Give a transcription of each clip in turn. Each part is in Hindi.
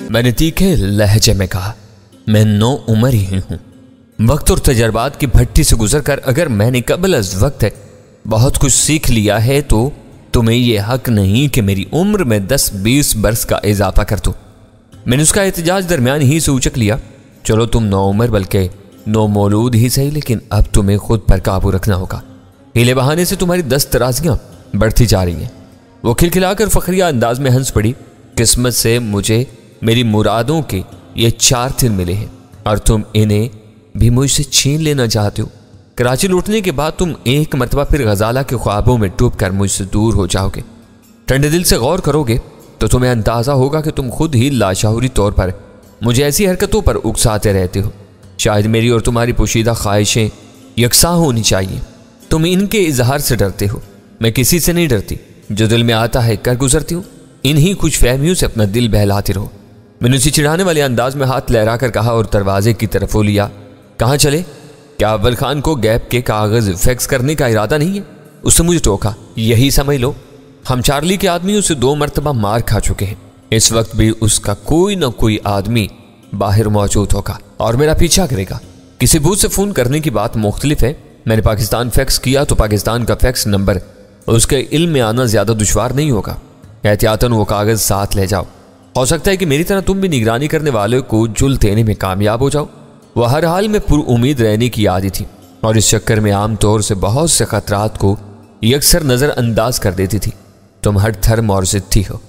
मैंने तीखे लहजे में कहा, मैं 9 उम्र ही हूं। वक्त और तजर्बात की भट्टी से गुजरकर अगर मैंने कबल अज वक्त है बहुत कुछ सीख लिया है तो तुम्हें यह हक नहीं कि मेरी उम्र में 10-20 बरस का इजाफा कर दो। मैंने उसका एहतजाज दरमियान ही से उचक लिया। चलो तुम 9 उम्र बल्कि 9 मौलूद ही सही, लेकिन अब तुम्हें खुद पर काबू रखना होगा। हीले बहाने से तुम्हारी 10 तराजियां बढ़ती जा रही हैं। वो खिलखिलाकर फखरिया अंदाज में हंस पड़ी। किस्मत से मुझे मेरी मुरादों के ये 4 दिन मिले हैं और तुम इन्हें भी मुझसे छीन लेना चाहते हो। कराची लौटने के बाद तुम एक मरतबा फिर गजाला के ख्वाबों में डूबकर मुझसे दूर हो जाओगे। ठंडे दिल से गौर करोगे तो तुम्हें अंदाजा होगा कि तुम खुद ही लाशऊरी तौर पर मुझे ऐसी हरकतों पर उकसाते रहते हो। शायद मेरी और तुम्हारी पोशीदा ख्वाहिशें यकसा होनी चाहिए। तुम इनके इजहार से डरते हो, मैं किसी से नहीं डरती। जो दिल में आता है कर गुजरती हूँ। इन्हीं कुछ फहमियों से अपना दिल बहलाती रहो। मैंने उसी चिढ़ाने वाले अंदाज में हाथ लहरा कर कहा और दरवाजे की तरफ वो लिया। कहाँ चले? क्या अव्वल खान को गैप के कागज फैक्स करने का इरादा नहीं है? उसने मुझे टोका। यही समझ लो, हम चार्ली के आदमियों से 2 मरतबा मार खा चुके हैं। इस वक्त भी उसका कोई ना कोई आदमी बाहर मौजूद होगा और मेरा पीछा करेगा। किसी बूथ से फोन करने की बात मुख्तलिफ है। मैंने पाकिस्तान फैक्स किया तो पाकिस्तान का फैक्स नंबर उसके इल्म में आना ज्यादा दुश्वार नहीं होगा। एहतियातन वो कागज साथ ले जाओ। हो सकता है कि मेरी तरह तुम भी निगरानी करने वाले को जुल देने में कामयाब हो जाओ। वह हर हाल में पुरुम्मीद रहने की आदी थी और इस चक्कर में आमतौर से बहुत से खतरात को यकसर नजरअंदाज कर देती थी। तुम हर थर्म और जिद्दी हो।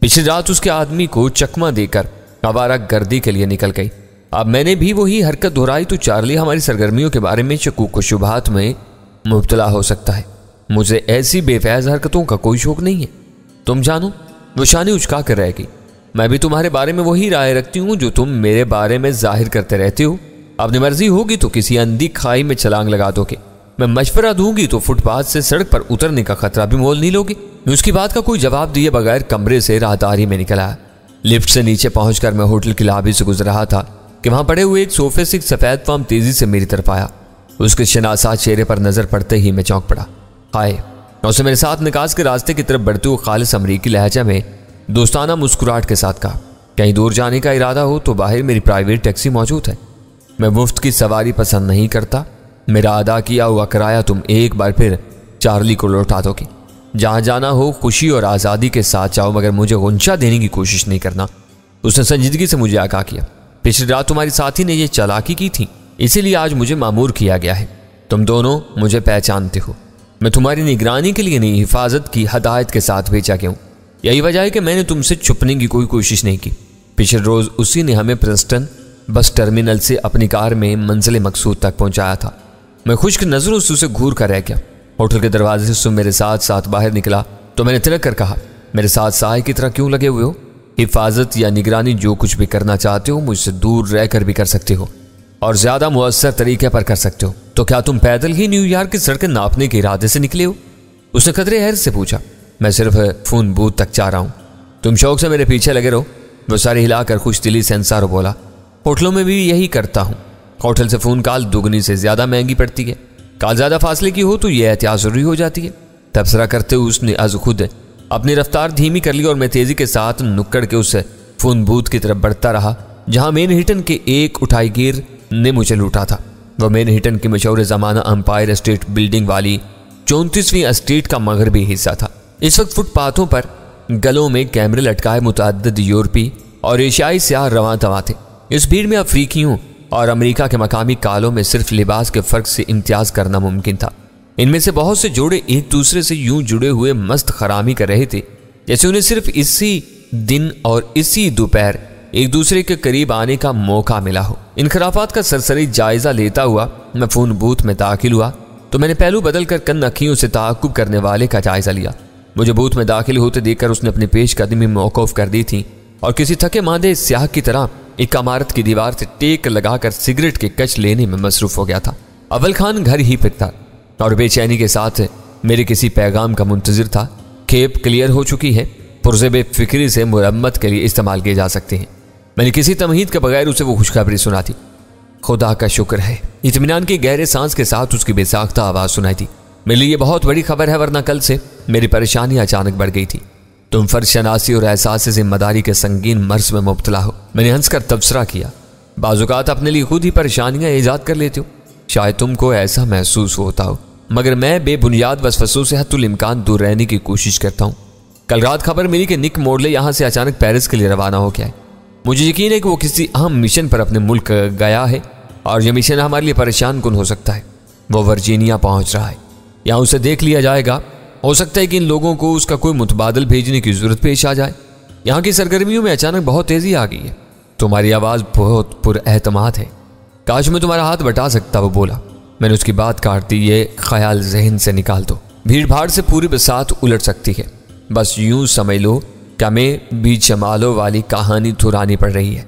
पिछली रात उसके आदमी को चकमा देकर आवारा गर्दी के लिए निकल गई। अब मैंने भी वही हरकत दोहराई तो चार्ली हमारी सरगर्मियों के बारे में शकूक व शुबहात में मुब्तला हो सकता है। मुझे ऐसी बेफैज हरकतों का कोई शौक नहीं है। तुम जानो, वो शानी उचका कर रहेगी। मैं भी तुम्हारे बारे में वही राय रखती हूँ जो तुम मेरे बारे में जाहिर करते रहते हो। अपनी मर्जी होगी तो किसी अंधी खाई में छलांग लगा दोगे। मैं मशवरा दूंगी तो फुटपाथ से सड़क पर उतरने का खतरा भी मोल नहीं लोगे। उसकी बात का कोई जवाब दिए बगैर कमरे से राहदारी में निकल आया। लिफ्ट से नीचे पहुंचकर मैं होटल की लॉबी से गुजर रहा था कि वहां पड़े हुए एक सोफे से एक सफेद फॉर्म तेजी से मेरी तरफ आया। उसके शनासा चेहरे पर नजर पड़ते ही मैं चौंक पड़ा। हाय। उसने मेरे साथ निकास के रास्ते की तरफ बढ़ते हुए खालिस अमरीकी लहजा में दोस्ताना मुस्कुराहट के साथ कहा, कहीं दूर जाने का इरादा हो तो बाहर मेरी प्राइवेट टैक्सी मौजूद है। मैं मुफ्त की सवारी पसंद नहीं करता। मेरा अदा किया हुआ किराया तुम एक बार फिर चार्ली को लौटा दोगे। जहां जाना हो खुशी और आज़ादी के साथ जाओ, मगर मुझे गुंजा देने की कोशिश नहीं करना। उसने संजीदगी से मुझे आगाह किया। पिछली रात तुम्हारी साथी ने यह चालाकी की थी, इसीलिए आज मुझे मामूर किया गया है। तुम दोनों मुझे पहचानते हो। मैं तुम्हारी निगरानी के लिए नहीं, हिफाजत की हदायत के साथ भेजा गया हूँ। यही वजह है कि मैंने तुमसे छुपने की कोई कोशिश नहीं की। पिछले रोज उसी ने हमें प्रिंसटन बस टर्मिनल से अपनी कार में मंजिल मकसूद तक पहुंचाया था। मैं खुश्क नजरों से उसे घूर कर रह गया। होटल के दरवाजे से तुम मेरे साथ साथ बाहर निकला तो मैंने तिलक कर कहा, मेरे साथ साय की तरह क्यों लगे हुए हो? हिफाजत या निगरानी जो कुछ भी करना चाहते हो मुझसे दूर रहकर भी कर सकते हो और ज्यादा मुअस्सर तरीके पर कर सकते हो। तो क्या तुम पैदल ही न्यूयॉर्क की सड़कें नापने के इरादे से निकले हो? उसने खतरे हैर से पूछा। मैं सिर्फ फोन बूथ तक जा रहा हूं, तुम शौक से मेरे पीछे लगे रहो। वो सारे हिलाकर खुश दिली से अंसारो बोला, होटलों में भी यही करता हूं। होटल से फोन कॉल दुगनी से ज्यादा महंगी पड़ती है। कॉल ज्यादा फासले की हो तो यह एहतियात जरूरी हो जाती है। तबसरा करते हुए उसने अज खुद अपनी रफ्तार धीमी कर ली और मैं तेजी के साथ नुक्कड़ के उस फोन बूथ की तरफ बढ़ता रहा जहां मैनहट्टन के एक उठाईगीर ने मुझे लूटा था। वह मैनहट्टन की मशहूर जमाना अंपायर स्टेट बिल्डिंग वाली 34वीं स्ट्रीट का मगरबी हिस्सा था। इस वक्त फुटपाथों पर गलों में कैमरे लटकाए मुतअद्दिद यूरोपी और एशियाई सियाह रवां तवां थे। इस भीड़ में अफ्रीकियों और अमेरिका के मकामी कालों में सिर्फ लिबास के फर्क से इम्तियाज करना मुमकिन था। इनमें से बहुत से जोड़े एक दूसरे से यूं जुड़े हुए मस्त खरामी कर रहे थे जैसे उन्हें सिर्फ इसी दिन और इसी दोपहर एक दूसरे के करीब आने का मौका मिला हो। इन खराफात का सरसरी जायजा लेता हुआ मैं फोन बूथ में दाखिल हुआ तो मैंने पहलू बदल कर कन अखियों से ताकुब करने वाले का जायजा लिया। मुझे बूथ में दाखिल होते देखकर उसने अपनी पेशकदमी मौकूफ कर दी थी और किसी थके मांदे स्याह की तरह एक इमारत की दीवार से टेक लगाकर सिगरेट के कच लेने में मसरूफ हो गया था। अव्वल खान घर ही पे था और बेचैनी के साथ मेरे किसी पैगाम का मुंतजिर था। खेप क्लियर हो चुकी है, पुर्जे बेफिक्री से मुरम्मत के लिए इस्तेमाल किए जा सकते हैं। मैंने किसी तमहीद के बगैर उसे वो खुशखबरी सुना थी। खुदा का शुक्र है, इत्मीनान की गहरे सांस के साथ उसकी बेसाख्ता आवाज सुनाई थी। मेरे लिए बहुत बड़ी खबर है, वरना कल से मेरी परेशानी अचानक बढ़ गई थी। तुम फर्शनासी और एहसास जिम्मेदारी के संगीन मर्ज में मुब्तला हो। मैंने हंसकर तबसरा किया, बाज़-औक़ात अपने लिए खुद ही परेशानियां ईजाद कर लेते हो। शायद तुमको ऐसा महसूस होता हो, मगर मैं बेबुनियाद वसवसों से हद्दुल इम्कान दूर रहने की कोशिश करता हूँ। कल रात खबर मिली कि निक मोडले यहाँ से अचानक पेरिस के लिए रवाना हो गया है। मुझे यकीन है कि वो किसी अहम मिशन पर अपने मुल्क गया है और यह मिशन हमारे लिए परेशान कुन हो सकता है। वो वर्जीनिया पहुंच रहा है, यहाँ उसे देख लिया जाएगा। हो सकता है कि इन लोगों को उसका कोई मुतबादल भेजने की जरूरत पेश आ जाए। यहाँ की सरगर्मियों में अचानक बहुत तेजी आ गई है। तुम्हारी आवाज़ बहुत पुरएतमाद है, काश मैं तुम्हारा हाथ बटा सकता, वो बोला। मैंने उसकी बात काट दी, ये ख्याल जहन से निकाल दो, भीड़ भाड़ से पूरी बसात उलट सकती है। बस यूं समझ लो कि हमें बीच जमालों वाली कहानी थुरानी पड़ रही है।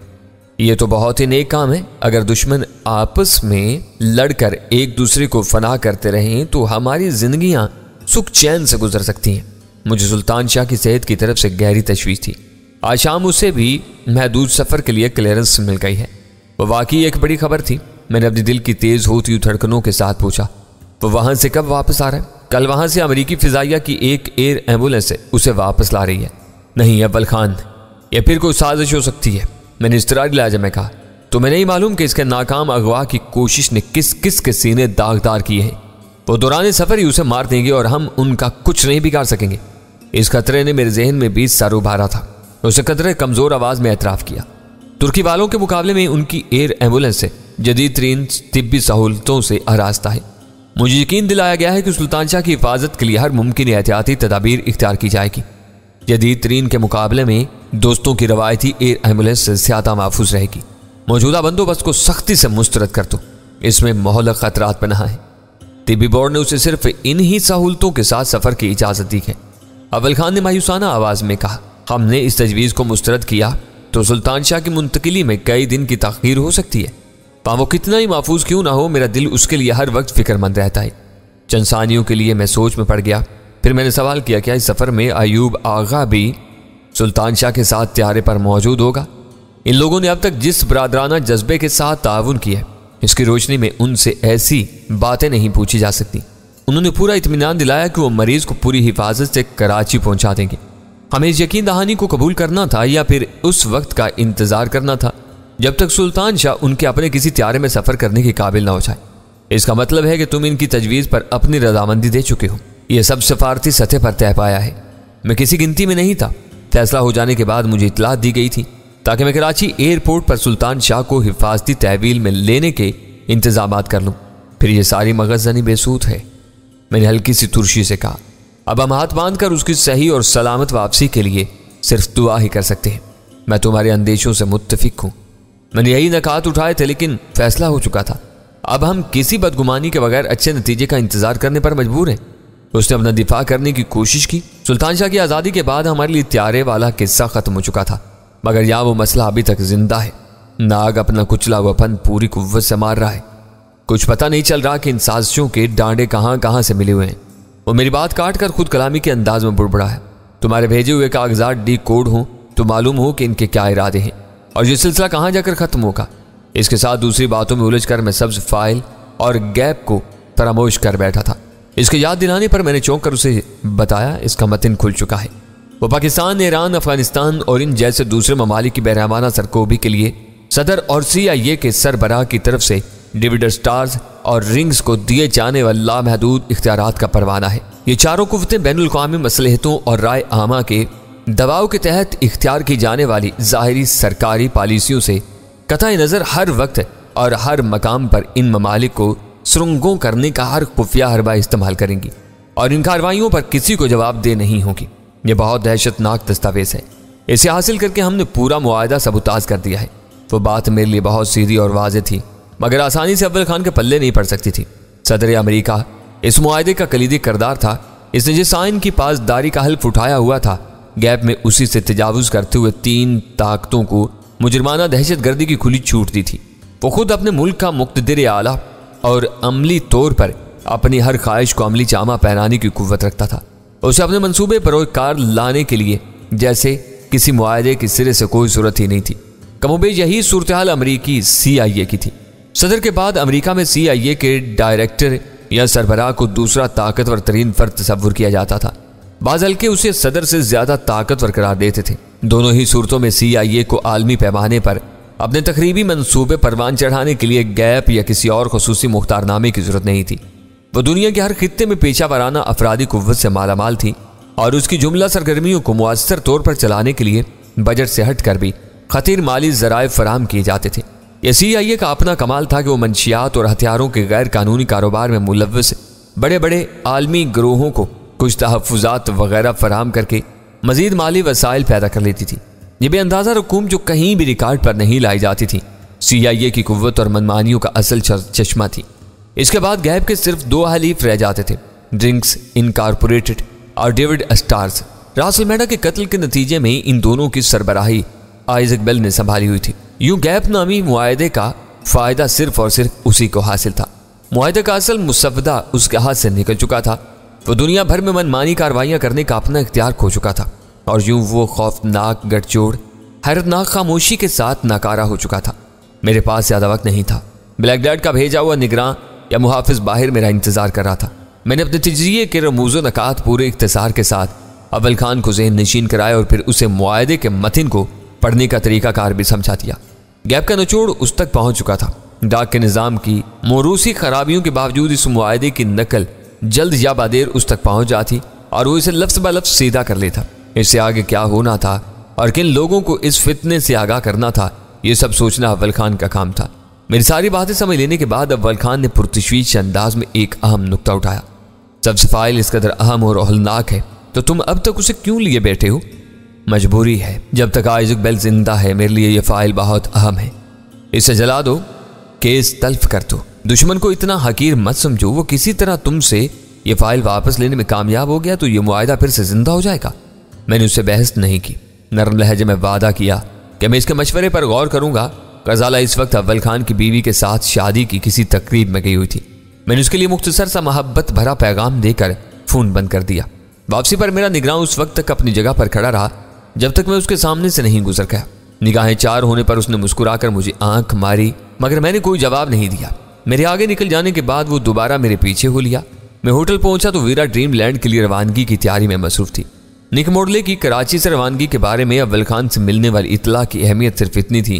ये तो बहुत ही नेक काम है। अगर दुश्मन आपस में लड़कर एक दूसरे को फना करते रहें तो हमारी जिंदगियां सुख चैन से गुजर सकती हैं। मुझे सुल्तान शाह की सेहत की तरफ से गहरी तशवीश थी। आज शाम उसे भी महदूद सफ़र के लिए क्लियरेंस मिल गई है। वह वाकई एक बड़ी खबर थी। मैंने अपने दिल की तेज़ होती हुई धड़कनों के साथ पूछा, वो वहाँ से कब वापस आ रहा है? कल वहाँ से अमेरिकी फ़िज़ाइया की एक एयर एम्बुलेंस उसे वापस ला रही है। नहीं अव्वल खान, यह फिर कोई साजिश हो सकती है, मैंने इस्तरारी लहजे में कहा। तुम्हें नहीं मालूम कि इसके नाकाम अगवा की कोशिश ने किस किस के सीने दागदार किए हैं। वो दौरान सफ़र ही उसे मार देंगे और हम उनका कुछ नहीं बिगाड़ सकेंगे। इस खतरे ने मेरे जहन में भी सर उभारा था। उसे कदरे कमज़ोर आवाज़ में एतराफ़ किया, तुर्की वालों के मुकाबले में उनकी एयर एम्बुलेंस से जदीद तरीन तिब्बी सहूलतों से आरास्ता है। मुझे यकीन दिलाया गया है कि सुल्तान शाह की हिफाजत के लिए हर मुमकिन एहतियाती तदाबीर इख्तियार की जाएगी। जदीद तरीन के मुकाबले में दोस्तों की रवायती एयर एम्बुलेंस से ज़्यादा महफूज रहेगी। मौजूदा बंदोबस्त को सख्ती से मुस्तरद कर दो, इसमें मोहलक खतरात पनाह है। तिब्बी बोर्ड ने उसे सिर्फ इन्हीं सहूलतों के साथ सफ़र की इजाज़त दी है। अव्वल खान ने मायूसाना आवाज़ में कहा, हमने इस तजवीज़ को मुस्तरद किया तो सुल्तान शाह की मुंतकिली में कई दिन की ताख़ीर हो सकती है। वो कितना ही महफूज क्यों ना हो, मेरा दिल उसके लिए हर वक्त फिक्रमंद रहता है। चंद सानियों के लिए मैं सोच में पड़ गया। फिर मैंने सवाल किया, क्या इस सफ़र में अयूब आगा भी सुल्तान शाह के साथ त्यारे पर मौजूद होगा? इन लोगों ने अब तक जिस बरादराना जज्बे के साथ ताउन किया है, इसकी रोशनी में उनसे ऐसी बातें नहीं पूछी जा सकती। उन्होंने पूरा इत्मीनान दिलाया कि वो मरीज को पूरी हिफाजत से कराची पहुंचा देंगे। हमें इस यकीन दहानी को कबूल करना था या फिर उस वक्त का इंतजार करना था जब तक सुल्तान शाह उनके अपने किसी त्यारे में सफ़र करने के काबिल ना हो जाए। इसका मतलब है कि तुम इनकी तजवीज़ पर अपनी रजामंदी दे चुके हो। यह सब सफारती सतह पर तय पाया है। मैं किसी गिनती में नहीं था। फैसला हो जाने के बाद मुझे इतलात दी गई थी ताकि मैं कराची एयरपोर्ट पर सुल्तान शाह को हिफाजती तहवील में लेने के इंतजामात कर लूँ। फिर यह सारी मगज़नी बेसूद है, मैंने हल्की सी तुर्शी से कहा। अब हम हाथ बांध कर उसकी सही और सलामत वापसी के लिए सिर्फ दुआ ही कर सकते हैं। मैं तुम्हारे अंदेशों से मुत्तफिक हूँ। मैंने यही नकात उठाए थे, लेकिन फैसला हो चुका था। अब हम किसी बदगुमानी के बगैर अच्छे नतीजे का इंतजार करने पर मजबूर हैं। उसने अपना दिफा करने की कोशिश की। सुल्तान शाह की आज़ादी के बाद हमारे लिए त्यारे वाला किस्सा ख़त्म हो चुका था, मगर यहाँ वो मसला अभी तक जिंदा है। नाग अपना कुचला वफन पूरी कुव्वत से मार रहा है। कुछ पता नहीं चल रहा कि इन साजिशों के डांडे कहाँ कहाँ से मिले हुए हैं। वो मेरी बात काट कर खुद कलामी के अंदाज में बुड़बुड़ा है। तुम्हारे भेजे हुए कागजात डी कोड हों तो मालूम हो कि इनके क्या इरादे हैं और ये सिलसिला कहाँ जाकर ख़त्म होगा। इसके साथ दूसरी बातों में उलझ कर मैं सब्ज फाइल और गैप को फरामोश कर बैठा था। इसके याद दिलाने पर मैंने चौंक कर उसे बताया, इसका मतन खुल चुका है। वो पाकिस्तान, ईरान, अफगानिस्तान और इन जैसे दूसरे ममालिक की बेरहमाना सरकोबी के लिए सदर और CIA के सरबराह की तरफ से डिविडेंड स्टार्स और रिंग्स को दिए जाने वाले लामहदूद इख्तियारात का परवाना है। ये चारों कुव्वतें बैनुल-अक़वामी मसलहतों और राय आमा के दबाव के तहत इख्तियार की जाने वाली ज़ाहिरी सरकारी पॉलिसियों से कतई नज़र हर वक्त और हर मकाम पर इन ममालिक को सुरंगों करने का हर खुफिया हरबा इस्तेमाल करेंगी और इन कार्रवाइयों पर किसी को जवाब दे नहीं होगी। ये बहुत दहशतनाक दस्तावेज़ है। इसे हासिल करके हमने पूरा मुआहदा सबूताज कर दिया है। वो बात मेरे लिए बहुत सीधी और वाज़ेह थी, मगर आसानी से अव्वल खान के पल्ले नहीं पड़ सकती थी। सदर अमेरिका इस मुआहदे का कलीदी किरदार था। इसने जिस आइन की पासदारी का हल्फ उठाया हुआ था, गैप में उसी से तजावुज़ करते हुए 3 ताकतों को मुजरमाना दहशतगर्दी की खुली छूट दी थी। वो खुद अपने मुल्क का मुक़्तदिर आला और अमली तौर पर अपनी हर ख्वाहिश को अमली जामा पहनाने की कुव्वत रखता था। उसे अपने मंसूबे पर कार लाने के लिए जैसे किसी मुआहदे के सिरे से कोई ज़रूरत ही नहीं थी। कमोबेश यही सूरत हाल अमरीकी CIA की थी। सदर के बाद अमेरिका में CIA के डायरेक्टर या सरबराह को दूसरा ताकतवर तरीन फ़र्द तस्वुर किया जाता था। बाज हल्के उसे सदर से ज्यादा ताकतवर करार देते थे। दोनों ही सूरतों में CIA को आलमी पैमाने पर अपने तकरीबी मंसूबे परवान चढ़ाने के लिए गैप या किसी और खुसूसी मुख्तारनामे की जरूरत नहीं थी। वो दुनिया के हर खित्ते में पेशा वराना अफरादी कुव्वत से मालामाल थी और उसकी जुमला सरगर्मियों को मुअस्सर तौर पर चलाने के लिए बजट से हटकर भी खतीर माली जराए फराहम किए जाते थे। यह CIA का अपना कमाल था कि वो मंशियात और हथियारों के गैर कानूनी कारोबार में मुलव्वस बड़े बड़े आलमी गिरोहों को कुछ तहफ़्फ़ुज़ात वगैरह फराहम करके मजीद माली वसाइल पैदा कर लेती थी। ये बेअंदाज़ा रकूम जो कहीं भी रिकॉर्ड पर नहीं लाई जाती थी CIA की कुव्वत और मनमानियों का असल चश्मा थी। इसके बाद गैप के सिर्फ 2 हलीफ रह जाते थे, ड्रिंक्स इनकॉर्पोरेटेड और डेविड स्टार्स। रासलमेडा के कत्ल के नतीजे में इन दोनों की सरबराही आइजक बेल ने संभाली हुई थी। यूं गैप नामी मुआहदे का फायदा सिर्फ और सिर्फ उसी को हासिल था। मुआहदे का असल मुसव्वदा उसके हाथ से निकल चुका था। वो दुनिया भर में मनमानी कार्रवाइयां करने का अपना इख्तियार खो चुका था और यूं वो खौफनाक गठजोड़ हैरतनाक खामोशी के साथ नाकारा हो चुका था। मेरे पास ज्यादा वक्त नहीं था। ब्लैक डैड का भेजा हुआ निगरां या मुहाफिज बाहर मेरा इंतजार कर रहा था। मैंने अपने तजरिए के रमूज़ो नकात पूरे इख्तिसार के साथ अव्वल खान को ज़हन नशीन कराया और फिर उसे मुआहदे के मतिन को पढ़ने का तरीकाकार भी समझा दिया। गैप का निचोड़ उस तक पहुंच चुका था। डाक के निज़ाम की मोरूसी खराबियों के बावजूद इस मुआहदे की नकल जल्द या बादेर उस तक पहुंच जाती और वो इसे लफ्ज़ ब लफ्ज़ सीधा कर लेता। इससे आगे क्या होना था और किन लोगों को इस फितने से आगाह करना था, ये सब सोचना अव्वल खान का काम था। मेरी सारी बातें समझ लेने के बाद अव्वल खान ने पुरतशवीश अंदाज में एक अहम नुक्ता उठाया। सबसे फाइल इस कदर अहम और औहलनाक है तो तुम अब तक उसे क्यों लिए बैठे हो? मजबूरी है। जब तक आइजक बेल जिंदा है मेरे लिए यह फाइल बहुत अहम है। इसे जला दो, केस तल्फ कर दो। दुश्मन को इतना हकीर मत समझो। वो किसी तरह तुमसे ये फाइल वापस लेने में कामयाब हो गया तो ये मुआहदा फिर से जिंदा हो जाएगा। मैंने उससे बहस नहीं की। नरम लहजे में वादा किया कि मैं इसके मशवरे पर गौर करूंगा। गजाला इस वक्त अव्वल खान की बीवी के साथ शादी की किसी तकरीब में गई हुई थी। मैंने उसके लिए मुख्तसर सा मोहब्बत भरा पैगाम देकर फोन बंद कर दिया। वापसी पर मेरा निगरान उस वक्त तक अपनी जगह पर खड़ा रहा जब तक मैं उसके सामने से नहीं गुजर गया। निगाहें चार होने पर उसने मुस्कुराकर मुझे आंख मारी मगर मैंने कोई जवाब नहीं दिया। मेरे आगे निकल जाने के बाद वो दोबारा मेरे पीछे हो लिया। मैं होटल पहुंचा तो वीरा ड्रीम लैंड के लिए रवानगी की तैयारी में मसरूफ थी। निक मोडले की कराची से रवानगी के बारे में अव्वल खान से मिलने वाली इतला की अहमियत सिर्फ इतनी थी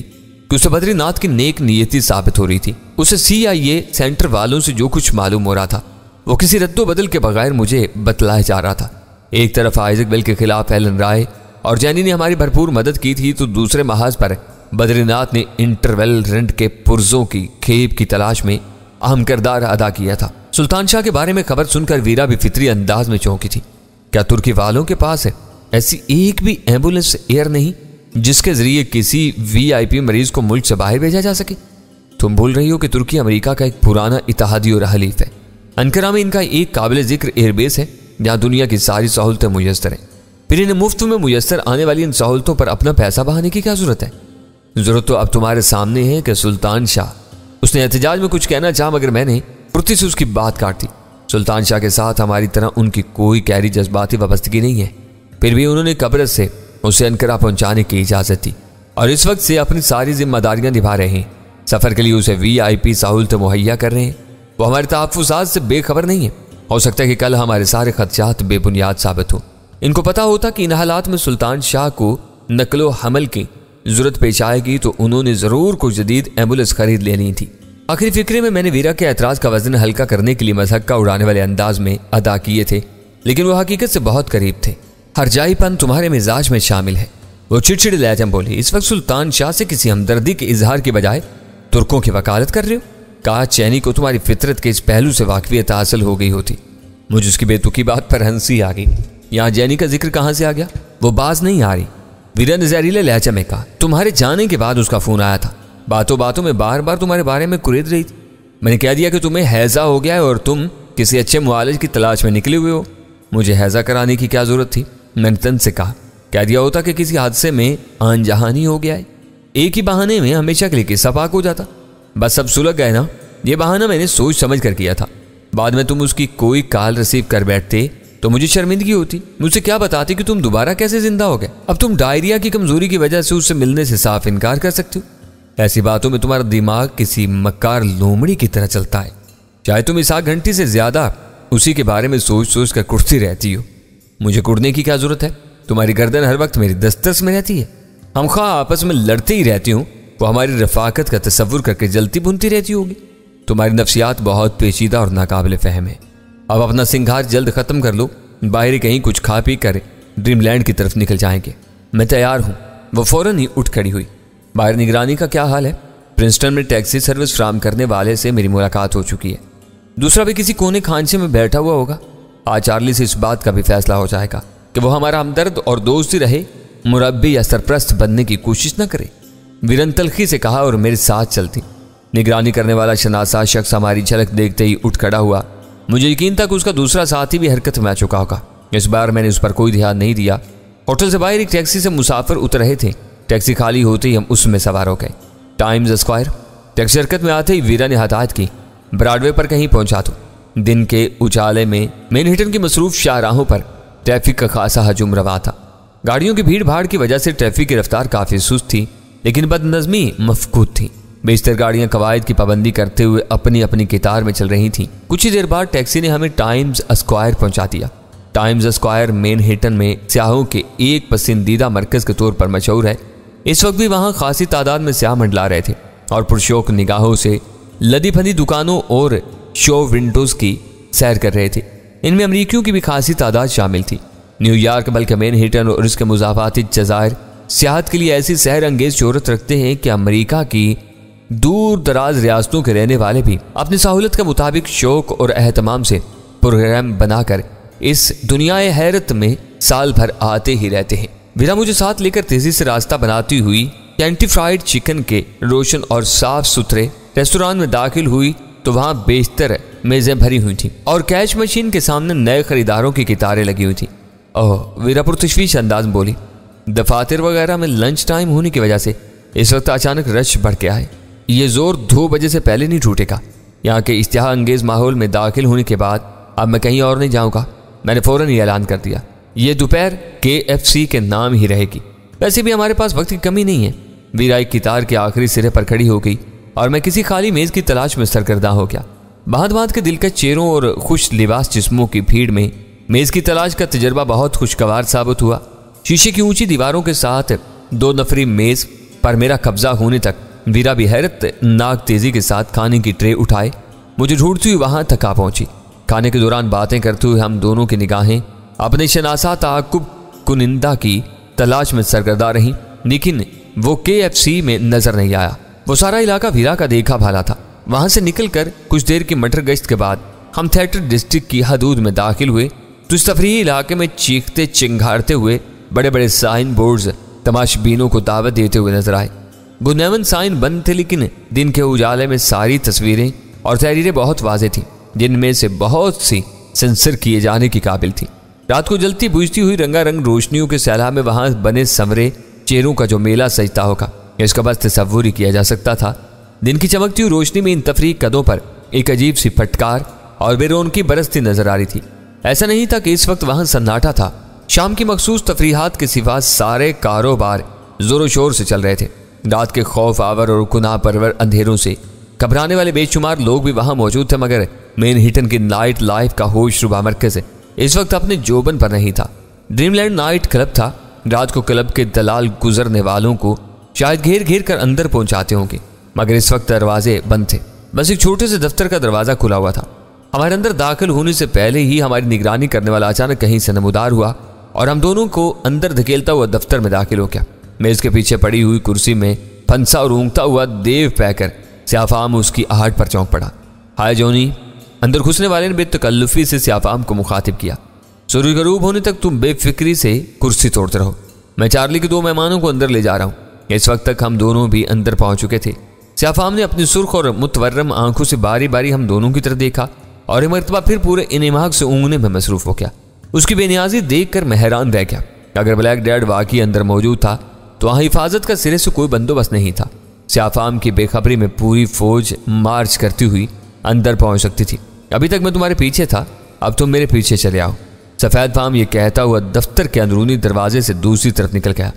कि उसे बद्रीनाथ की नेक नीयती साबित हो रही थी। उसे CIA सेंटर वालों से जो कुछ मालूम हो रहा था वो किसी रद्दो बदल के बगैर मुझे बतलाया जा रहा था। एक तरफ आइजक बेल के खिलाफ एलन राय और जैनी ने हमारी भरपूर मदद की थी तो दूसरे महाज पर बद्रीनाथ ने इंटरवेल रेंट के पुर्जों की खेप की तलाश में अहम किरदार अदा किया था। सुल्तान शाह के बारे में खबर सुनकर वीरा भी फितरी अंदाज में चौंकी थी। क्या तुर्की वालों के पास है ऐसी एक भी एम्बुलेंस एयर नहीं जिसके जरिए किसी VIP मरीज को मुल्क से बाहर भेजा जा सके? तुम भूल रही हो कि तुर्की अमेरिका का एक पुराना इत्तेहादी और हलीफ है। अंकारा में इनका एक काबिल जिक्र एयरबेस है जहाँ दुनिया की सारी सहूलतें मुयस्सर हैं। फिर इन्हें मुफ्त में मुयस्सर आने वाली इन सहूलतों पर अपना पैसा बहाने की क्या जरूरत है? जरूरत तो अब तुम्हारे सामने है कि सुल्तान शाह। उसने एहतजाज में कुछ कहना चाहा मगर मैंने फुर्ती से उसकी बात काट दी। सुल्तान शाह के साथ हमारी तरह उनकी कोई गहरी जज्बाती वाबस्तगी नहीं है। फिर भी उन्होंने कब्र से उसे अंकारा पहुंचाने की इजाजत दी और इस वक्त से अपनी सारी जिम्मेदारियां निभा रहे हैं। सफर के लिए उसे VIP सहूलतें मुहैया कर रहे हैं। वो हमारे तहफ़्फ़ुज़ात से बेखबर नहीं है। हो सकता है कि कल हमारे सारे खदशात बेबुनियाद साबित हो। इनको पता होता कि इन हालात में सुल्तान शाह को नकलो हमल की जरूरत पेश आएगी तो उन्होंने जरूर कोई जदीद एम्बुलेंस खरीद लेनी थी। आखिरी फिक्रे में मैंने वीरा के एतराज का वजन हल्का करने के लिए मज़हक्का उड़ाने वाले अंदाज में अदा किए थे लेकिन वो हकीकत से बहुत करीब थे। हरजाईपन तुम्हारे मिजाज में शामिल है। वो चिड़चिड़े लहजे में बोली। इस वक्त सुल्तान शाह से किसी हमदर्दी के इजहार के बजाय तुर्कों की वकालत कर रहे हो? काश चैनी को तुम्हारी फितरत के इस पहलू से वाकफियत हासिल हो गई होती। मुझे उसकी बेतुकी बात पर हंसी आ गई। यहाँ जैनी का जिक्र कहाँ से आ गया? वो बाज नहीं आ रही। वीरा ने जहरीले लहजे में कहा। तुम्हारे जाने के बाद उसका फोन आया था। बातों बातों में बार बार तुम्हारे बारे में कुरेद रही थी। मैंने कह दिया कि तुम्हें हैजा हो गया है और तुम किसी अच्छे मुआलिज की तलाश में निकले हुए हो। मुझे हैजा कराने की क्या जरूरत थी? मैंने तन से कहा। कह दिया होता कि किसी हादसे में आनजहानी हो गया है। एक ही बहाने में हमेशा के लिए किस्सा पाक हो जाता। बस सब सुलझ गए ना। ये बहाना मैंने सोच समझ कर किया था। बाद में तुम उसकी कोई कॉल रिसीव कर बैठते तो मुझे शर्मिंदगी होती। मुझसे क्या बताते कि तुम दोबारा कैसे जिंदा हो गए। अब तुम डायरिया की कमजोरी की वजह से उससे मिलने से साफ इनकार कर सकते हो। ऐसी बातों में तुम्हारा दिमाग किसी मक्कार लोमड़ी की तरह चलता है। चाहे तुम इस आध घंटे से ज्यादा उसी के बारे में सोच सोच कर कुटती रहती हो। मुझे कुड़ने की क्या जरूरत है? तुम्हारी गर्दन हर वक्त मेरी दस्तरस में रहती है। हम खा आपस में लड़ते ही रहती हूँ, वो हमारी रफाकत का तसव्वुर करके जलती बुनती रहती होगी। तुम्हारी नफ्सियात बहुत पेचीदा और नाकाबिल फहम है। अब अपना सिंगार जल्द खत्म कर लो, बाहर कहीं कुछ खा पी कर ड्रीमलैंड की तरफ निकल जाएंगे। मैं तैयार हूँ। वो फौरन ही उठ खड़ी हुई। बाहर निगरानी का क्या हाल है? प्रिंसटन में टैक्सी सर्विस फ्राहम करने वाले से मेरी मुलाकात हो चुकी है। दूसरा भी किसी कोने खांचे में बैठा हुआ होगा। आज चार्ली से इस बात का भी फैसला हो जाएगा कि वो हमारा हमदर्द और दोस्त ही रहे, मुरब्बी या सरप्रस्त बनने की कोशिश न करे। वीरन तलखी से कहा और मेरे साथ चलती। निगरानी करने वाला शनासा शख्स हमारी झलक देखते ही उठ खड़ा हुआ। मुझे यकीन था कि उसका दूसरा साथी भी हरकत में आ चुका होगा। इस बार मैंने उस पर कोई ध्यान नहीं दिया। होटल से बाहर एक टैक्सी से मुसाफिर उतर रहे थे। टैक्सी खाली होते ही हम उसमें सवार हो गए। Times square. टैक्सी हरकत में आते ही वीरा ने हदायत की, ब्रॉडवे पर कहीं पहुंचा दो। दिन के उजाले में मैनहट्टन की मसरूफ शाहराहों पर ट्रैफिक का खासा हजूम रवा था। गाड़ियों की भीड़ भाड़ की वजह से ट्रैफिक की रफ्तार काफी सुस्त थी, लेकिन बदनज़मी मफकूद थी। बेशतर गाड़ियां कवायद की पाबंदी करते हुए अपनी अपनी कितार में चल रही थीं। कुछ ही देर बाद टैक्सी ने हमें टाइम्स स्क्वायर पहुंचा दिया। टाइम्स स्क्वायर मैनहट्टन में स्याहों के एक पसंदीदा मरकज के तौर पर मशहूर है। इस वक्त भी वहां खासी तादाद में स्याह मंडला रहे थे और पुरशौक निगाहों से लदी फंदी दुकानों और शो विंडोज की सैर कर रहे थे। इनमें अमरीकियों की भी खासी तादाद शामिल थी। न्यूयॉर्क बल्कि मैनहट्टन और इसके मुजाफाती जज़ायर सियाहत के लिए ऐसी सहर अंगेज शोहरत रखते हैं कि अमरीका की दूर दराज रियासतों के रहने वाले भी अपनी सहूलत के मुताबिक शौक और एहतमाम से प्रोग्राम बनाकर इस दुनियाए हैरत में साल भर आते ही रहते हैं। वीरा मुझे साथ लेकर तेजी से रास्ता बनाती हुई कैंटी फ्राइड चिकन के रोशन और साफ सुथरे रेस्टोरेंट में दाखिल हुई तो वहां बेशतर मेजें भरी हुई थी और कैश मशीन के सामने नए खरीदारों की कितारें लगी हुई थी। ओह, वीरा पुरतशवीश अंदाज में बोली। दफातर वगैरह में लंच टाइम होने की वजह से इस वक्त अचानक रश बढ़ के आए। ये जोर 2 बजे से पहले नहीं टूटेगा। यहाँ के इश्तिहा अंगेज माहौल में दाखिल होने के बाद अब मैं कहीं और नहीं जाऊँगा। मैंने फौरन ही ऐलान कर दिया, ये दोपहर KFC के नाम ही रहेगी। वैसे भी हमारे पास वक्त की कमी नहीं है। वीरा एक कितार के आखिरी सिरे पर खड़ी हो गई और मैं किसी खाली मेज की तलाश में सरगर्दा हो गया। बात के दिलकश चेहरों और खुश लिबास जिस्मों की भीड़ में मेज की तलाश का तजर्बा बहुत खुशगवार साबित हुआ। शीशे की ऊंची दीवारों के साथ 2 नफरी मेज पर मेरा कब्जा होने तक वीरा भी हैरत नाक तेजी के साथ खाने की ट्रे उठाए मुझे ढूंढती हुई वहां तक आ पहुंची। खाने के दौरान बातें करते हुए हम दोनों की निगाहें अपने शनासा ताकुब कुनिंदा की तलाश में सरगर्दा रहीं, लेकिन वो KFC में नजर नहीं आया। वो सारा इलाका वीरा का देखा भाला था। वहां से निकलकर कुछ देर की मटर गश्त के बाद हम थिएटर डिस्ट्रिक्ट की हदूद में दाखिल हुए तो इस तफरीही इलाके में चीखते चिंगारते हुए बड़े बड़े साइन बोर्ड्स तमाशबीनों को दावत देते हुए नजर आए। गुनैवन साइन बंद थे, लेकिन दिन के उजाले में सारी तस्वीरें और तहरीरें बहुत वाज़ेह थीं, जिनमें से बहुत सी सेंसर किए जाने की काबिल थी। रात को जलती बुझती हुई रंगारंग रोशनियों के सैलाब में वहां बने संवरे चेहरों का जो मेला सजता होगा, इसका बस तसव्वुर ही किया जा सकता था। दिन की चमकती हुई रोशनी में इन तफरीह कदों पर एक अजीब सी फटकार और बेरौनकी बरसती नजर आ रही थी। ऐसा नहीं था कि इस वक्त वहां सन्नाटा था। शाम की मखसूस तफरीहात के सिवा सारे कारोबार जोरों शोर से चल रहे थे। रात के खौफ आवर और गुनाह परवर अंधेरों से घबराने वाले बेशुमार लोग भी वहां मौजूद थे, मगर मैनहट्टन की नाइट लाइफ का होश रुबा मरकज इस वक्त अपने जोबन पर नहीं था। ड्रीमलैंड नाइट क्लब था। रात को क्लब के दलाल गुजरने वालों को शायद घेर घेर कर अंदर पहुंचाते होंगे, मगर इस वक्त दरवाजे बंद थे। बस एक छोटे से दफ्तर का दरवाजा खुला हुआ था। हमारे अंदर दाखिल होने से पहले ही हमारी निगरानी करने वाला अचानक कहीं से नमूदार हुआ और हम दोनों को अंदर धकेलता हुआ दफ्तर में दाखिल हो गया। मेज के पीछे पड़ी हुई कुर्सी में फंसा और ऊँगता हुआ देव पैकर स्याफाम उसकी आहट पर चौंक पड़ा। हाय जॉनी, अंदर घुसने वाले ने बेतकल्लुफी से स्याफाम को मुखातिब किया। सूरज गरूब होने तक तुम बेफिक्री से कुर्सी तोड़ते रहो। मैं चार्ली के 2 मेहमानों को अंदर ले जा रहा हूँ। इस वक्त तक हम दोनों भी अंदर पहुंच चुके थे। स्याफाम ने अपनी सुर्ख और मुतवर्रम आंखों से बारी बारी हम दोनों की तरफ देखा और एक मरतबा फिर पूरे इनेमाक से ऊँगने में मसरूफ हो गया। उसकी बेनियाजी देख कर मैं हैरान रह गया। अगर ब्लैक डैड वाकई अंदर मौजूद था तो वहाँ हिफाजत का सिरे से कोई बंदोबस्त नहीं था। स्याफाम की बेखबरी में पूरी फौज मार्च करती हुई अंदर पहुंच सकती थी। अभी तक मैं तुम्हारे पीछे था, अब तुम मेरे पीछे चले आओ। सफ़ेद फाम ये कहता हुआ दफ्तर के अंदरूनी दरवाजे से दूसरी तरफ निकल गया।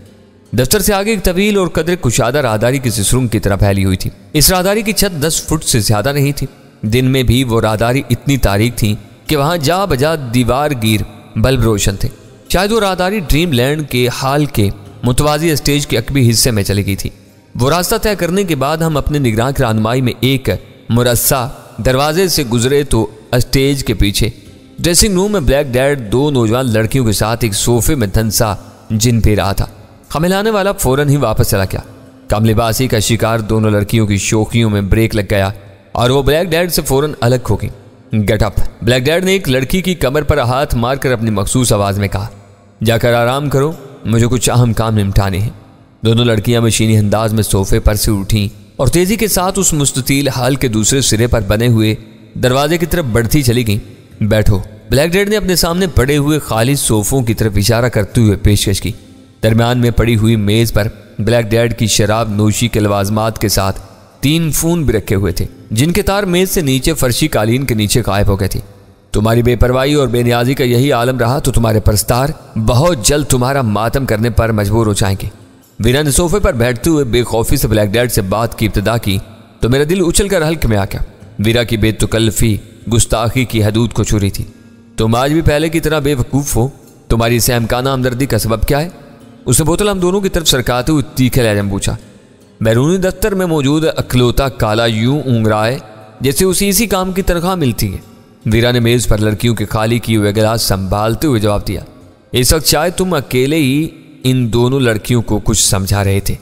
दफ्तर से आगे एक तवील और कदर कुशादा राहदारी किसी सुरंग की तरह फैली हुई थी। इस राहदारी की छत 10 फुट से ज्यादा नहीं थी। दिन में भी वो राहदारी इतनी तारीक थी कि वहां जा बजा दीवार गिर बल्ब रोशन थे। शायद वो राहदारी ड्रीमलैंड के हाल के मुतवाजी स्टेज के अकबी हिस्से में चली गई थी। वो रास्ता तय करने के बाद हम अपने निगरान की रहनुमाई में एक मुरस्सा दरवाजे से गुजरे तो स्टेज के पीछे ड्रेसिंग रूम में ब्लैक डैड 2 नौजवान लड़कियों के साथ एक सोफे में धंसा जिन पे रहा था। हमें लाने वाला फौरन ही वापस चला गया। कम लिबासी का शिकार दोनों लड़कियों की शोखियों में ब्रेक लग गया और वो ब्लैक डैड से फौरन अलग हो गई। Get up. ब्लैक डैड ने एक लड़की की कमर पर हाथ मारकर अपनी मखसूस आवाज में कहा, जाकर आराम करो, मुझे कुछ अहम काम निपटाने हैं। दोनों लड़कियां मशीनी अंदाज में सोफे पर से उठी और तेजी के साथ उस मुस्ततील हाल के दूसरे सिरे पर बने हुए दरवाजे की तरफ बढ़ती चली गईं। बैठो। ब्लैक डैड ने अपने सामने पड़े हुए खाली सोफों की तरफ इशारा करते हुए पेशकश की। दरमियान में पड़ी हुई मेज पर ब्लैक डैड की शराब नोशी के लवाजमात के साथ 3 फोन भी रखे हुए थे, जिनके तार मेज से नीचे फर्शी कालीन के नीचे गायब हो गए थे। तुम्हारी बेपरवाही और बेनियाजी का यही आलम रहा तो तुम्हारे परस्तार बहुत जल्द तुम्हारा मातम करने पर मजबूर हो जाएंगे। वीरा ने सोफे पर बैठते हुए बेखौफी से ब्लैक डैड से बात की इब्तिदा की तो मेरा दिल उछलकर हल्के में आ गया। वीरा की बेतकल्लफी गुस्ताखी की हदूद को छू रही थी। तुम आज भी पहले की तरह बेवकूफ़ हो। तुम्हारी सहमकाना हमदर्दी का सबब क्या है? उसने बोतल हम दोनों की तरफ सरकाते हुए तीखे लहजे में पूछा। बैरूनी दफ्तर में मौजूद अखलौता काला यूं ऊँग रहा है जैसे उसे इसी काम की तनख्वाह मिलती है। वीरा ने मेज पर लड़कियों के खाली किए हुए गिलास संभालते हुए जवाब दिया, इस वक्त शायद तुम अकेले ही इन दोनों लड़कियों को कुछ समझा रहे थे।